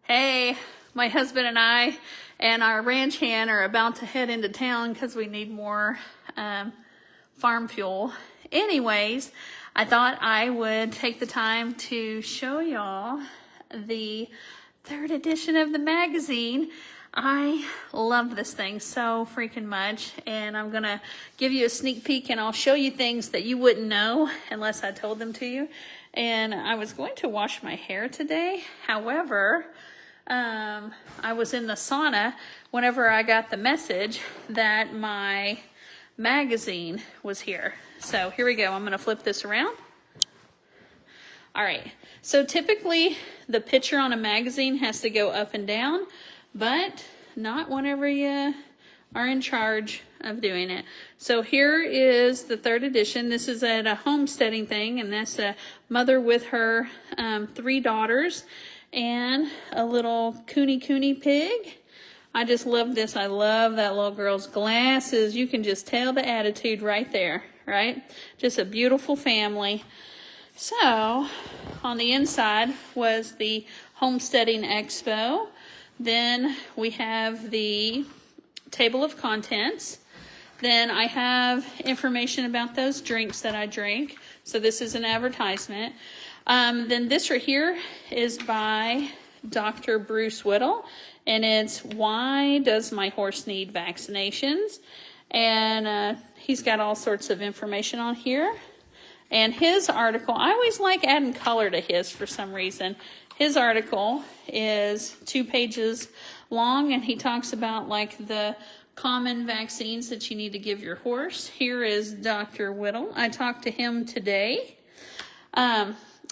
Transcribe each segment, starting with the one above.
Hey, my husband and I and our ranch hand are about to head into town because we need more farm fuel. Anyways, I thought I would take the time to show y'all the third edition of the magazine. I love this thing so freaking much, and I'm gonna give you a sneak peek and I'll show you things that you wouldn't know unless I told them to you. And I was going to wash my hair today. However, I was in the sauna whenever I got the message that my magazine was here. So here we go. I'm going to flip this around. All right. So typically the picture on a magazine has to go up and down, but not whenever you are in charge of doing it. So here is the third edition. This is at a homesteading thing, and that's a mother with her 3 daughters and a little cooney pig. I just love this. I love that little girl's glasses. You can just tell the attitude right there, right? Just a beautiful family. So on the inside was the homesteading expo. Then we have the table of contents. Then I have information about those drinks that I drink. So this is an advertisement. Then this right here is by Dr. Bruce Whittle, and it's Why Does My Horse Need Vaccinations? And he's got all sorts of information on here. And his article, I always like adding color to his for some reason. His article is 2 pages long, and he talks about like the common vaccines that you need to give your horse. Here is Dr. Whittle. I talked to him today.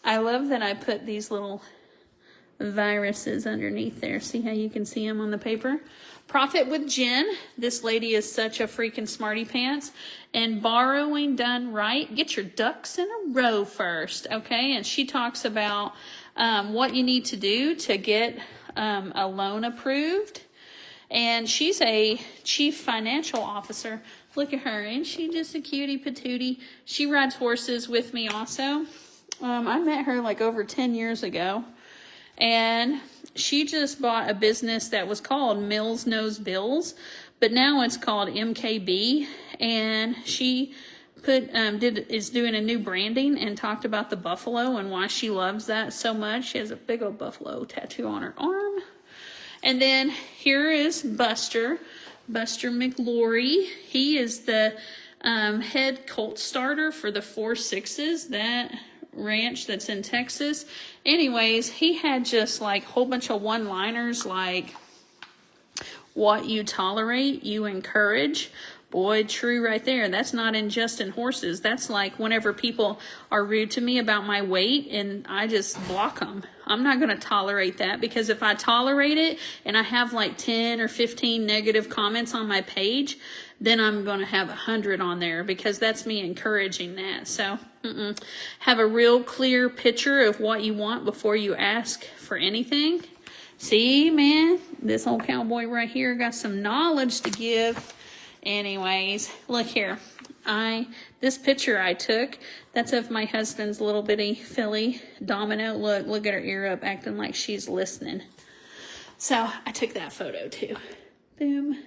I love that I put these little viruses underneath there. See how you can see them on the paper? Profit with Jen. This lady is such a freaking smarty pants. And borrowing done right. Get your ducks in a row first, okay? And she talks about what you need to do to get a loan approved. And she's a chief financial officer. Look at her. Ain't she just a cutie patootie? She rides horses with me also. I met her like over 10 years ago, and she just bought a business that was called Mills Knows Bills, but now it's called MKB, and she is doing a new branding and talked about the buffalo and why she loves that so much. She has a big old buffalo tattoo on her arm. And then here is Buster McLaury. He is the head colt starter for the 4-6s, that ranch that's in Texas. Anyways, he had just like a whole bunch of one-liners like, what you tolerate, you encourage. Boy, true right there. That's not just in horses. That's like whenever people are rude to me about my weight and I just block them. I'm not going to tolerate that, because if I tolerate it and I have like 10 or 15 negative comments on my page, then I'm going to have 100 on there, because that's me encouraging that. So have a real clear picture of what you want before you ask for anything. See, man, this old cowboy right here got some knowledge to give. Anyways, look here. This picture I took, that's of my husband's little bitty filly, Domino. Look at her ear up, acting like she's listening. So I took that photo too. Boom.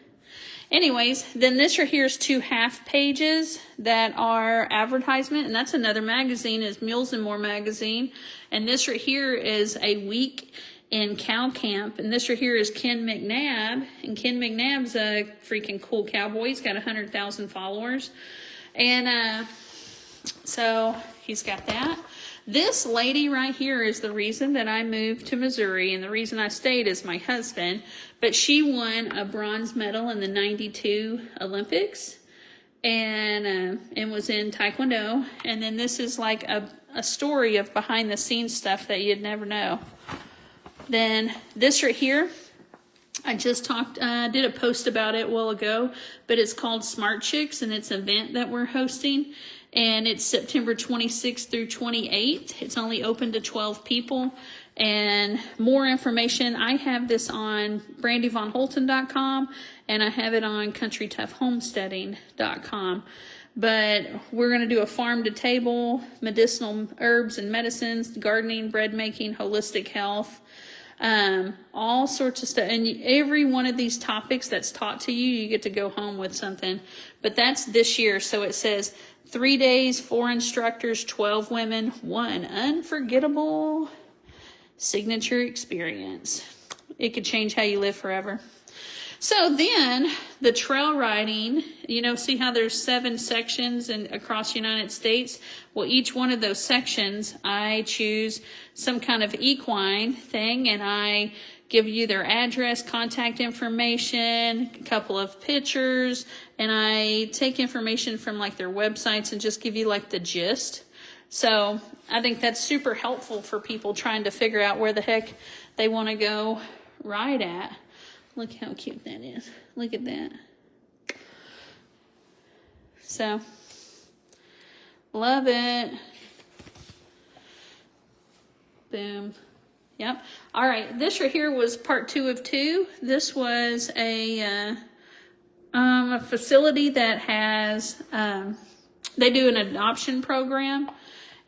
Anyways, then this right here is 2 half pages that are advertisement, and that's another magazine, is Mules and More magazine. And this right here is a week in cow camp, and this right here is Ken McNabb, and Ken McNabb's a freaking cool cowboy. He's got 100,000 followers, and so he's got that. This lady right here is the reason that I moved to Missouri, and the reason I stayed is my husband, but she won a bronze medal in the 92 Olympics, and was in Taekwondo. And then this is like a story of behind the scenes stuff that you'd never know. Then this right here, I just did a post about it a while ago, but it's called Smart Chicks, and it's an event that we're hosting, and it's September 26th through 28th. It's only open to 12 people, and more information, I have this on brandyvonholton.com, and I have it on countrytoughhomesteading.com. But we're going to do a farm to table, medicinal herbs and medicines, gardening, bread making, holistic health. all sorts of stuff. And every one of these topics that's taught to you, you get to go home with something. But that's this year. So it says 3 days, 4 instructors, 12 women, 1 unforgettable signature experience. It could change how you live forever. So then the trail riding, see how there's 7 sections across the United States? Well, each one of those sections, I choose some kind of equine thing, and I give you their address, contact information, a couple of pictures, and I take information from like their websites and just give you like the gist. So I think that's super helpful for people trying to figure out where the heck they want to go ride at. Look how cute that is. Look at that. So, love it. Boom. Yep. All right. This right here was part 2 of 2. This was a facility that has, they do an adoption program.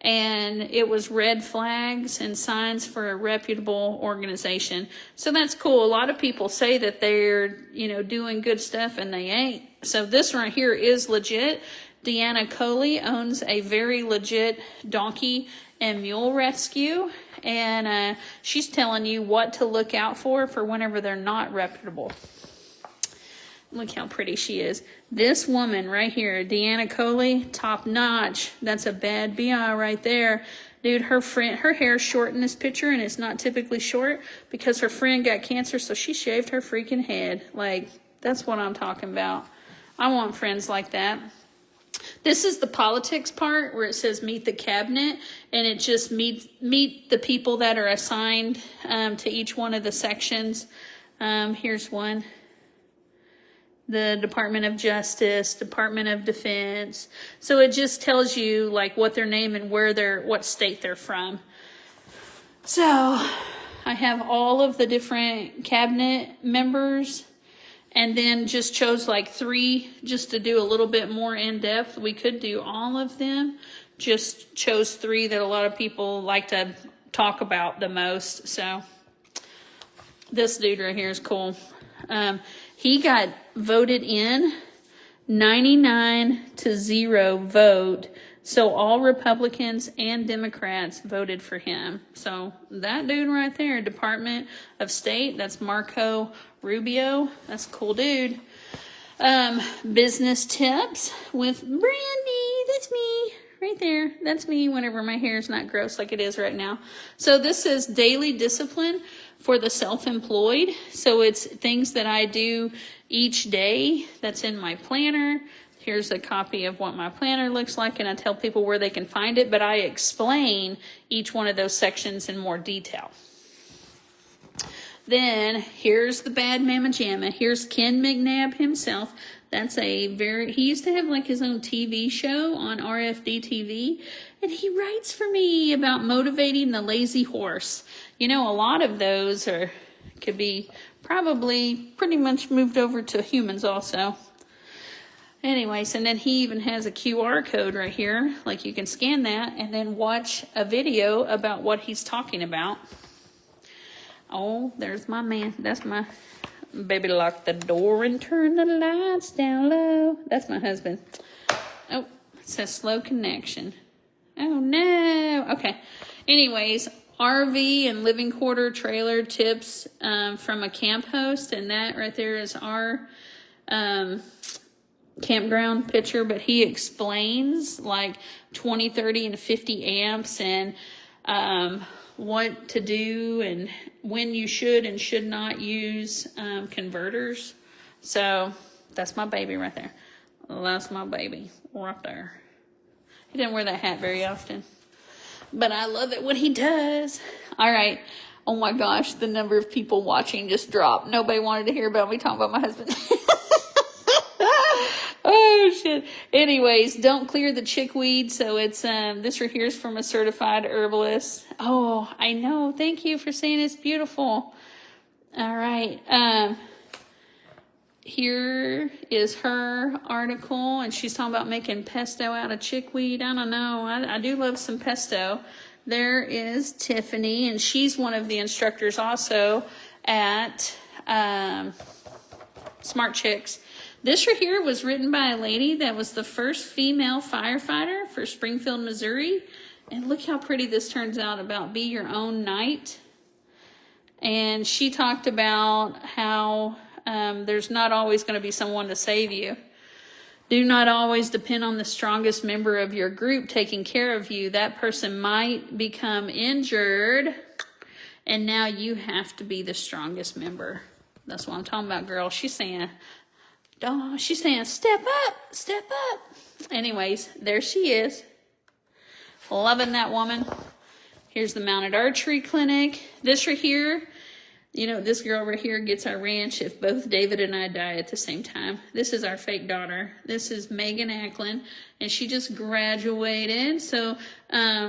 And it was red flags and signs for a reputable organization. So that's cool. A lot of people say that they're, doing good stuff and they ain't. So this right here is legit. Deanna Coley owns a very legit donkey and mule rescue. And she's telling you what to look out for whenever they're not reputable. Look how pretty she is. This woman right here, Deanna Coley, top notch. That's a bad BI right there. Dude, her hair's short in this picture, and it's not typically short because her friend got cancer, so she shaved her freaking head. Like, that's what I'm talking about. I want friends like that. This is the politics part where it says meet the cabinet, and it just meet the people that are assigned to each one of the sections. Here's one. The Department of Justice, Department of Defense. So it just tells you like what their name and what state they're from. So I have all of the different cabinet members, and then just chose like 3 just to do a little bit more in depth. We could do all of them. Just chose 3 that a lot of people like to talk about the most. So this dude right here is cool. He got voted in 99-0 vote. So all Republicans and Democrats voted for him. So that dude right there, Department of State, that's Marco Rubio. That's a cool dude. Business tips with Brandy. That's me right there. That's me whenever my hair is not gross like it is right now. So this is daily discipline for the self-employed. So it's things that I do each day that's in my planner. Here's a copy of what my planner looks like, and I tell people where they can find it, but I explain each one of those sections in more detail. Then here's the bad mama jamma. Here's Ken McNabb himself. That's he used to have like his own TV show on RFD TV, and he writes for me about motivating the lazy horse. A lot of those could be probably pretty much moved over to humans also. Anyways, and then he even has a QR code right here. Like you can scan that and then watch a video about what he's talking about. Oh, there's my man. That's my baby. Lock the door and turn the lights down low. That's my husband. Oh, it says slow connection. Oh, no. Okay. Anyways, RV and living quarter trailer tips from a camp host. And that right there is our campground picture. But he explains like 20, 30, and 50 amps and what to do and when you should and should not use converters. So that's my baby right there. That's my baby right there. He doesn't wear that hat very often, but I love it when he does. All right. Oh my gosh, the number of people watching just dropped. Nobody wanted to hear about me talking about my husband. Oh shit. Anyways, don't clear the chickweed. So it's this right here is from a certified herbalist. Oh, I know. Thank you for saying it's beautiful. All right. Here is her article, and she's talking about making pesto out of chickweed. I don't know. I do love some pesto there is Tiffany, and she's one of the instructors also at Smart Chicks. This right here was written by a lady that was the first female firefighter for Springfield, Missouri. And look how pretty this turns out about Be Your Own Knight. And she talked about how there's not always going to be someone to save you. Do not always depend on the strongest member of your group taking care of you. That person might become injured, and now you have to be the strongest member. That's what I'm talking about, girl. She's saying, step up, step up. Anyways, there she is. Loving that woman. Here's the mounted archery clinic. This right here, you know, this girl right here gets our ranch if both David and I die at the same time. This is our fake daughter. This is Megan Ackland, and she just graduated. So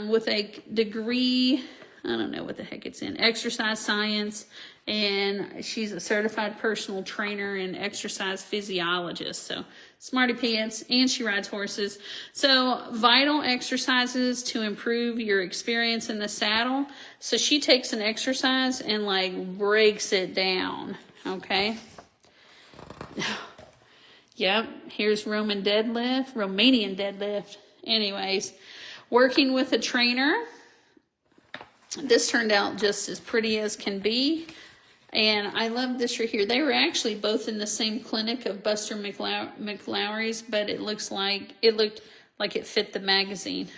with a degree, I don't know what the heck it's in, exercise science, and she's a certified personal trainer and exercise physiologist. So smarty pants, and she rides horses. So vital exercises to improve your experience in the saddle. So she takes an exercise and like breaks it down. Okay. Yep. Here's Romanian deadlift. Anyways, working with a trainer. This turned out just as pretty as can be. And I love this right here. They were actually both in the same clinic of Buster McLaury's, but it looked like it fit the magazine.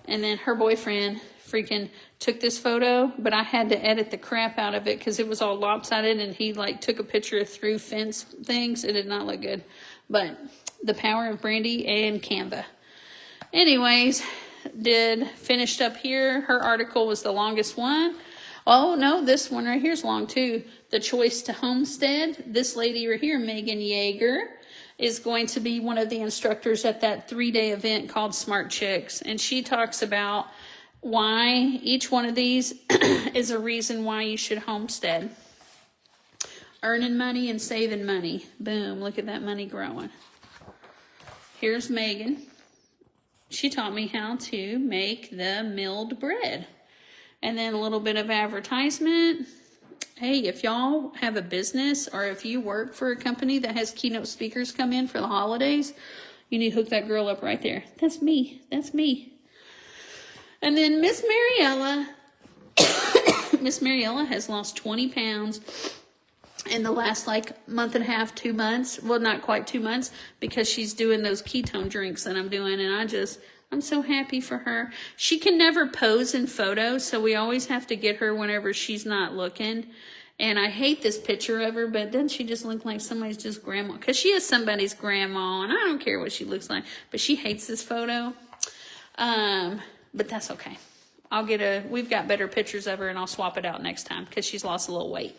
And then her boyfriend freaking took this photo, but I had to edit the crap out of it because it was all lopsided, and he like took a picture of through fence things. It did not look good. But the power of Brandy and Canva. Anyways, finished up here. Her article was the longest one. Oh, no, this one right here is long, too. The Choice to Homestead. This lady right here, Megan Yeager, is going to be one of the instructors at that 3-day event called Smart Chicks. And she talks about why each one of these is a reason why you should homestead. Earning money and saving money. Boom, look at that money growing. Here's Megan. She taught me how to make the milled bread. And then a little bit of advertisement. Hey, if y'all have a business or if you work for a company that has keynote speakers come in for the holidays, you need to hook that girl up right there. That's me. That's me. And then Miss Mariella. Miss Mariella has lost 20 pounds in the last like month and a half, 2 months. Well, not quite 2 months, because she's doing those ketone drinks that I'm doing. And I'm so happy for her. She can never pose in photos, so we always have to get her whenever she's not looking. And I hate this picture of her, but doesn't she just look like somebody's just grandma? Because she is somebody's grandma, and I don't care what she looks like. But she hates this photo. But that's okay. We've got better pictures of her, and I'll swap it out next time because she's lost a little weight.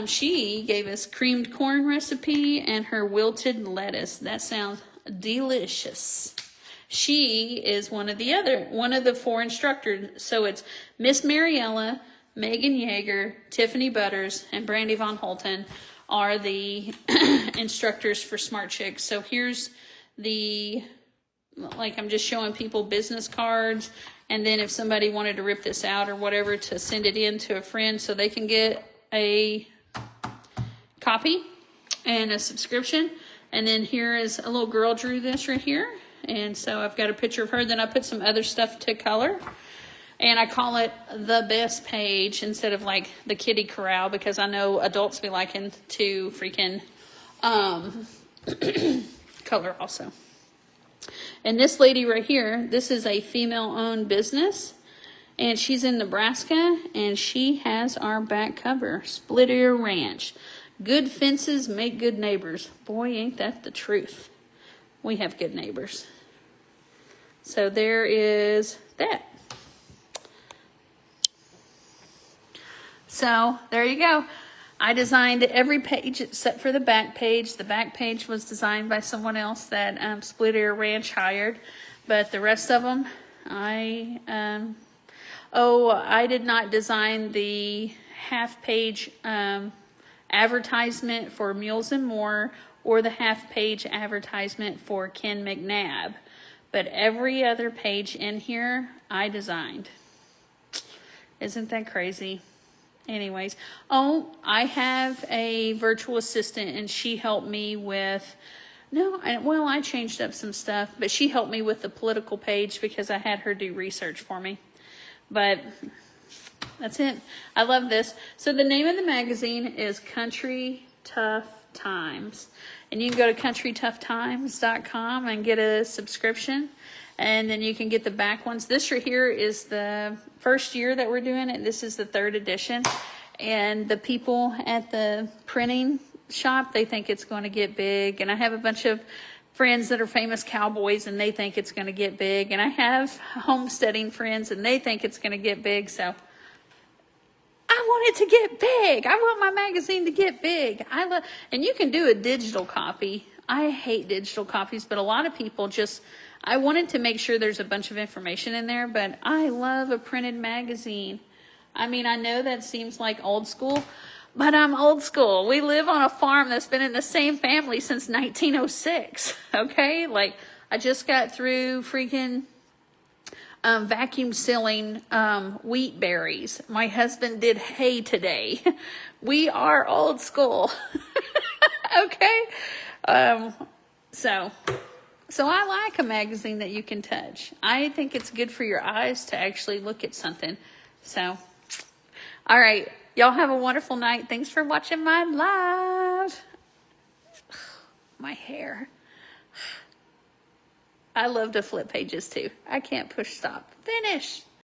She gave us creamed corn recipe and her wilted lettuce. That sounds delicious. She is one of the 4 instructors. So it's Miss Mariella, Megan Yeager, Tiffany Butters, and Brandy Von Holten are the instructors for Smart Chicks. So here's I'm just showing people business cards. And then if somebody wanted to rip this out or whatever, to send it in to a friend so they can get a copy and a subscription. And then here is a little girl drew this right here. And so I've got a picture of her. Then I put some other stuff to color. And I call it the best page instead of like the kitty corral, because I know adults be liking to freaking color also. And this lady right here, this is a female-owned business. And she's in Nebraska. And she has our back cover. Split Ear Ranch. Good fences make good neighbors. Boy, ain't that the truth. We have good neighbors. So there is that. So there you go. I designed every page except for the back page. The back page was designed by someone else that Split Ear Ranch hired. But the rest of them, I did not design the half-page advertisement for Mules and More or the half-page advertisement for Ken McNabb. but every other page in here I designed. Isn't that crazy? Anyways, oh, I have a virtual assistant, and she helped me with, I changed up some stuff, but she helped me with the political page because I had her do research for me. But that's it. I love this. So the name of the magazine is Country Tough Times. And you can go to countrytoughtimes.com and get a subscription. And then you can get the back ones. This right here is the first year that we're doing it. This is the 3rd edition. And the people at the printing shop, they think it's going to get big. And I have a bunch of friends that are famous cowboys, and they think it's going to get big. And I have homesteading friends, and they think it's going to get big. So I want it to get big. I want my magazine to get big. And you can do a digital copy. I hate digital copies, but a lot of people I wanted to make sure there's a bunch of information in there, but I love a printed magazine. I mean, I know that seems like old school, but I'm old school. We live on a farm that's been in the same family since 1906, okay? Like, I just got through freaking vacuum sealing wheat berries. My husband did hay today. We are old school. Okay? So I like a magazine that you can touch. I think it's good for your eyes to actually look at something. So, all right. Y'all have a wonderful night. Thanks for watching my live. My hair. I love to flip pages too. I can't push stop. Finish.